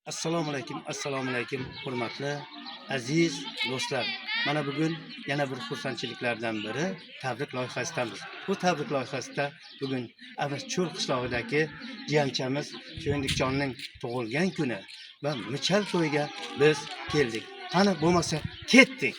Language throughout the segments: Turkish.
Assalomu alaykum, hurmatli aziz do'stlar. Mana bugun yana bir xursandchiliklardan biri tabrik loyihasidamiz. Bu tabrik loyihasida bugun Avazcho'l qishlog'idagi jiyanchamiz Cho'ndikjonning tug'ilgan kuni va muchal to'yiga biz keldik. Qani bo'lmasa ketdik.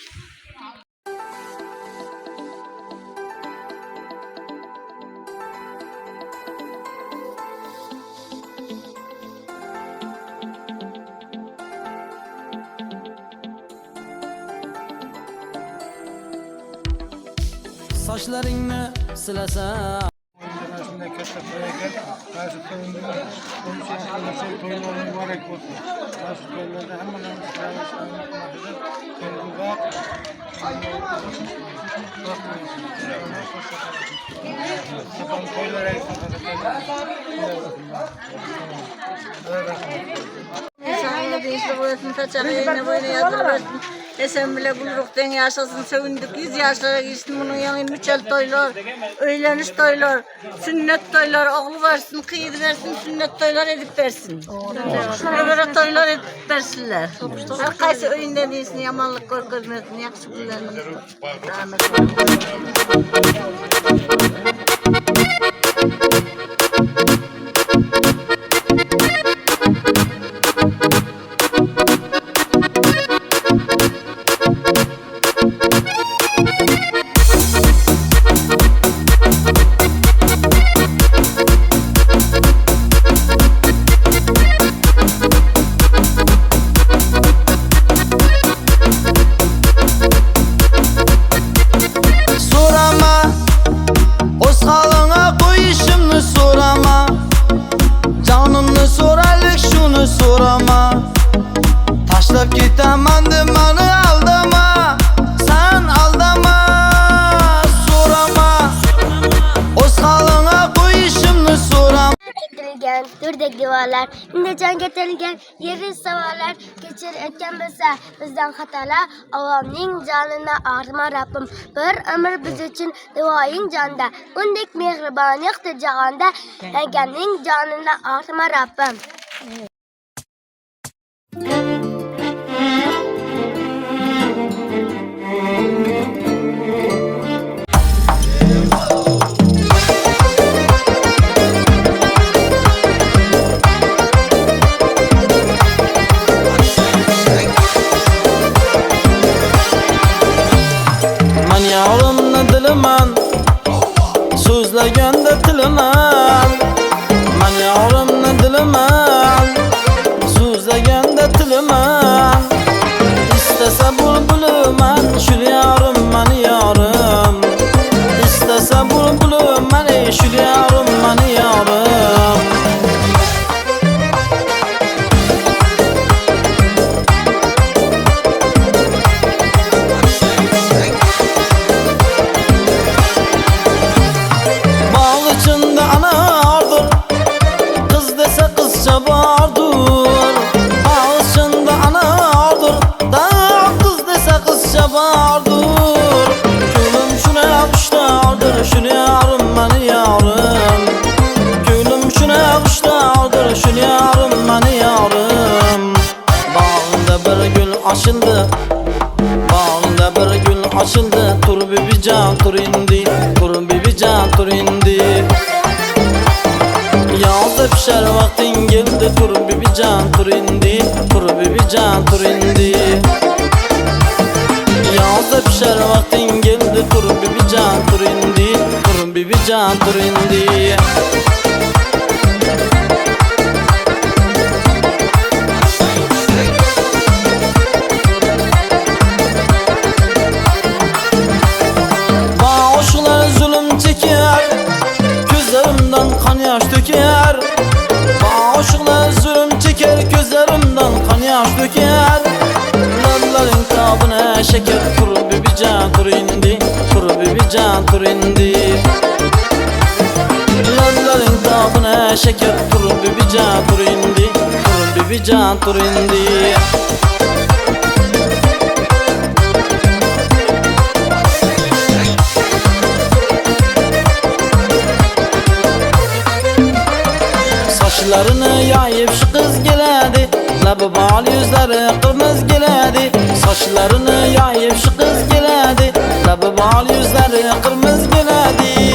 Sochlaringni silasam Shunday katta to'yga qaysi to'yingiz 13 to'ylar muborak bo'lsin. Qaysi to'ylarda hammalarimiz Esen bile buluruktan yaşasın, sevindik 100 yaşlara geçsin, bunun yanı müçel toylar, öyleniş toylar, sünnet toylar, oğlu versin, kıyıdı versin, sünnet toylar edip versin. Böyle toylar edip versinler. Her kaysı öğünden değilsin, yamanlık görmezsin, yakışı kullanın. Rahmet Taşlap gitaman demani aldama, sen aldama, sorama. O'z holingga qo'yishimni so'rama. Ketilgan turdek divorlar, unda jon ketilgan yeri savollar, kechir etgan bo'lsa bizdan xatolar, avomning jonini og'rima Rabbim. Bir umr biz uchun duoying jonda, undek mehribon yo'qdi jahonda, egamning jonini og'rima Rabbim. Man yavrimni dilaman, so'zlaganda tilaman. Man yavrimni dilaman, so'zlaganda tilaman. İstasa bulbuluman, shul yarim mani yarim. İstasa bulbuluman, shul yarim mani yarim. Açıldı, bağında bir gül açıldı. Tur bebican tur indi, tur bebican tur indi. Yazda pişer vaktin geldi. Tur bebican tur indi, tur bebican tur indi. Yazda pişer vaktin geldi. Tur bebican tur indi, tur bebican tur indi. Kan yaş döker, aşıklar zulüm çeker, gözlerimden kan yaş döker. Lalların kabına şeker, tur bebican tur indi, tur bebican tur indi. Lalların kabına şeker, tur bebican tur indi, tur bebican tur indi. Saçlarını yayıp şu kız geledi, bal yüzleri kırmızı geledi. Saçlarını yayıp şu kız geledi. Labı bal yüzleri kırmızı geledi.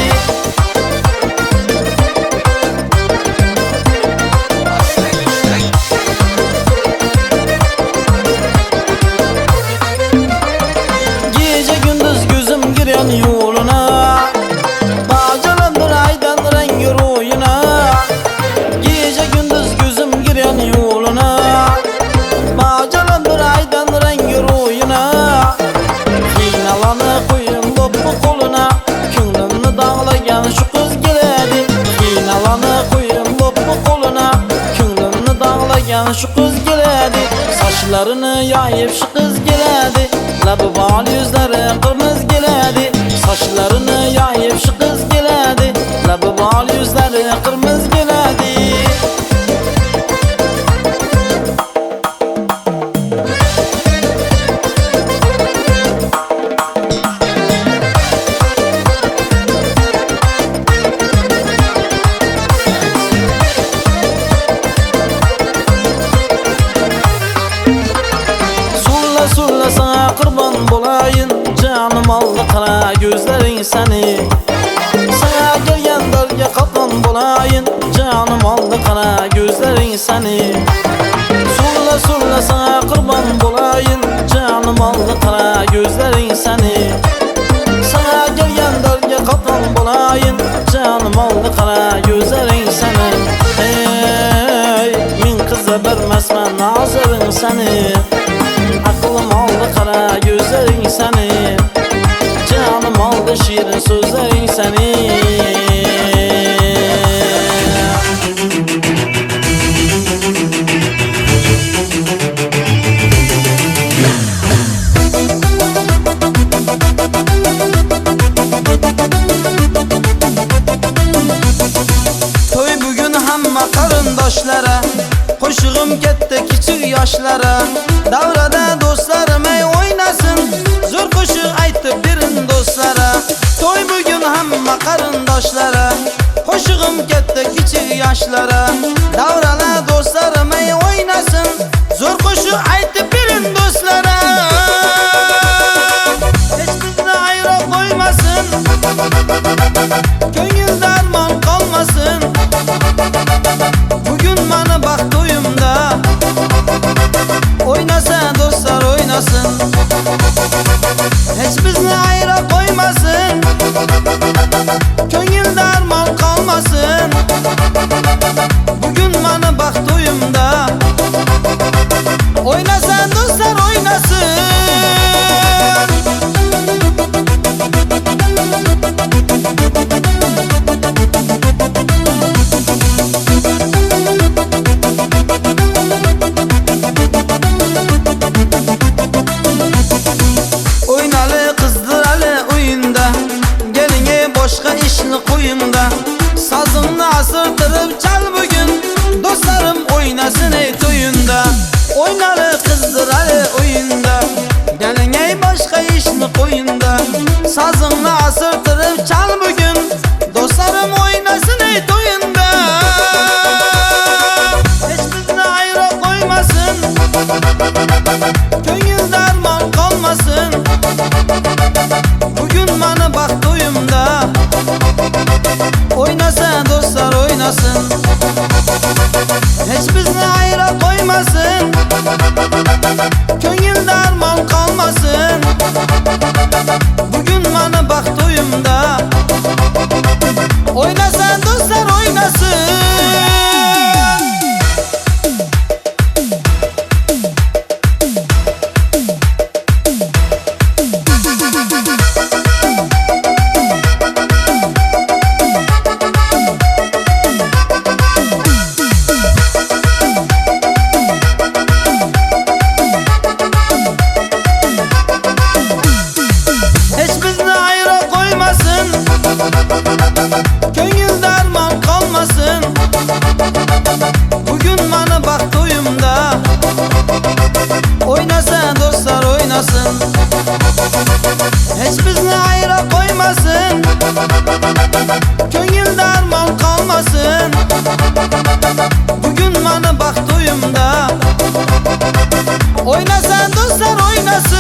Gece gündüz gözüm giren yoluna, bağcılandır aydan rengi ruyuna. Gece gündüz gözüm giren yoluna, bağcılandır aydan rengi ruyuna. Kinalanı koyun topu koluna, künlümünü dağlayan şu kız geledi. Kinalanı koyun topu koluna, künlümünü dağlayan şu kız geledi. Saçlarını yayıp şu kız geledi. Labı bal yüzleri kırmızı geledi. Saçlarını yayıp şu kız geledi. Labı bal yüzleri kırmızı geledi. Sulla sulla sana kurban bulayın, canım aldı kara gözlerin seni. Sana gelgen dörge kaplan bulayın, canım aldı kara gözlerin seni. Sulla sulla sana kurban bulayın, canım aldı kara gözlerin seni. Sana gelgen dörge kaplan bulayın, canım aldı kara gözlerin seni. Hey, min kıza vermezmen nazarın seni. Aklım aldı kara gözlerin seni. Canım aldı şirin sözlerin seni. Toy bugün hamma qarındaşlara, qo'shig'im ketdi kichik yoshlara. Davrada do'stlarim ey o'ynasın, zo'r qo'shiq aytib berin do'stlara. Toy bugün hamma qarindoshlara, qo'shig'im ketdi kichik yoshlara. Davrada do'stlarim ey o'ynasın, zo'r qo'shiq aytib berin do'stlara. Hech bizni ayro qo'ymasin, ko'ngil darmon qolmasin. Bugün mana baxt to'yimda, oynasa do'stlar oynasın. Hech bizni ayro qo'ymasin, ko'ngil darmon qolmasin. Bugün mana baxt to'yimda, oynasa do'stlar oynasın. Oynalı kızdıralı oyunda, geline boşka işini koyunda. Sazını asırtırıp çal bugün, dostlarım oynasın ey toyunda. Oynalı kızdıralı oyunda, geline başka işini koyunda. Sazını asırtırıp çal bugün, dostlarım oynasın ey toyunda. Hiç bizni ayrı koymasın, ko'ngil darmon qolmasin. Bugün mana baxt to'yimda, oynasa do'stlar oynasın. Hech bizni ayro qo'ymasin, ko'ngil darmon qolmasin. Bugün mana baxt to'yimda, oynasa do'stlar oynasın. Hech bizni ayro qo'ymasin, ko'ngil darmon qolmasin. Bugün mana baxt to'yimda, oynasa do'stlar oynasın. Hech bizni ayro qo'ymasin, ko'ngil darmon qolmasin. Bugün mana baxt to'yimda, Oynasın dostlar oynasın.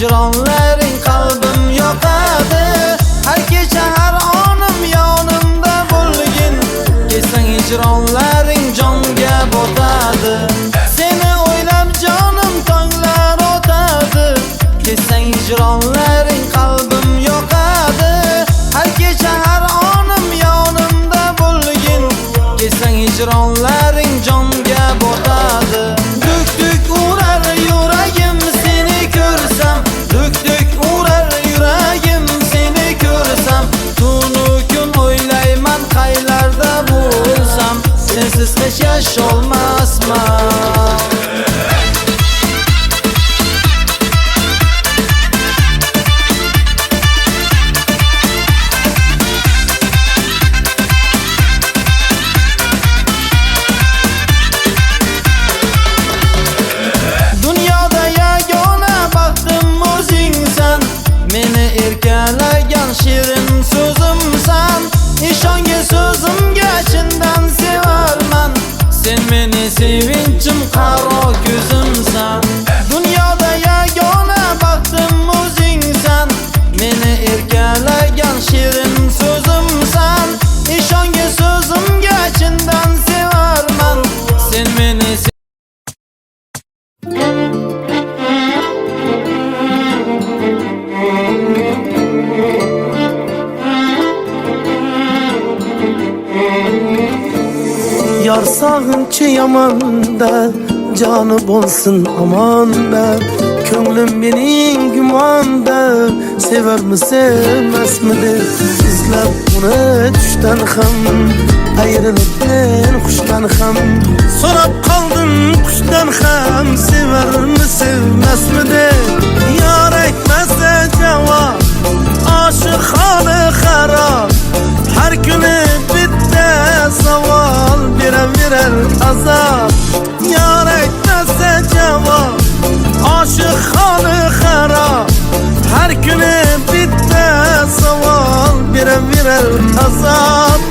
Hicranların kalbim yokadı. Her gece her anım yanımda bulgin. Kesen hicranların canga botadı. Seni oylab canım tonglar o'tadi. Kesen hicranların kalbim yokadı. Her gece her anım yanımda bulgin. Kesen hicranların canga botadı. Dük dük uğrar yüreğim seni görsem. Dük dük uğrar yüreğim seni görsem. Tunu gün oylayman kaylarda bulsam. Sensiz hiç yaş olmaz mı? Erkeleyen şirin sözümsen. İşange sözümge çinden severmen. Sen beni sevinçim kara gözümsen. Dünyada yegane baktım özünsen. Beni erkeleyen şirin sözümsen. İşange sözümge çinden severmen. Sen beni Yar sağınçı yamanda, canı bolsun amanda. Könglim benim gümanda, sever mi sevmez midir? İzlep bunu düşten ham, ayrılıp ben kuştan ham. Sorap kaldım kuştan ham, sever mi sevmez midir? Yar etmezse cevap, aşık halı harap. Her günü bitte saval, birer azap. Yar etmezse cevap, aşık halı harap. Her günü bitte saval, birer azap.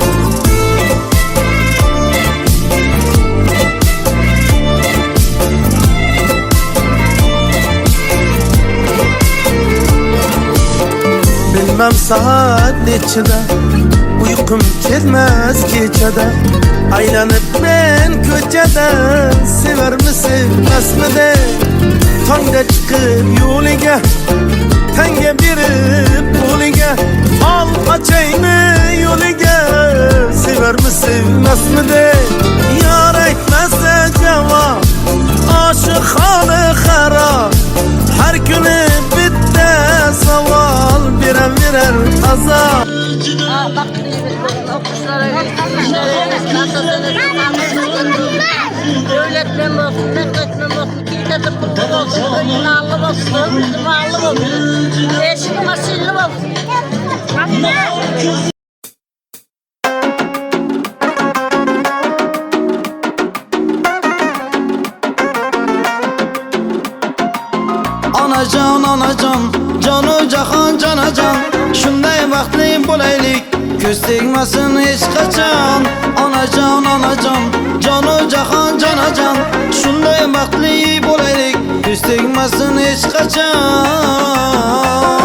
Bilmem saat neçede, uykum kelmez gecede. Aylanıp ben köçede, sever mi sevmez mi de? Tongda çıkıp yo'liga, tanga berip qo'liga. Al açaymi yo'liga, sever mi sevmez mi de? Yar aytmasa javob, aşık hali harab. Her günü bitta savol, birer azap. Bak okuşlara devletten olsun, devletten olsun, kitapta kurban olsun, önüne alım olsun, önüne alım olsun, eşini masilli olsun. Anacan, anacan, canı cahan canacan. Shunday baxtli bo'laylik, ko'z tegmasin hech qachon. Anacan, anacan, canı cahan canacan. Shunday baxtli bo'laylik, ko'z tegmasin hech qachon.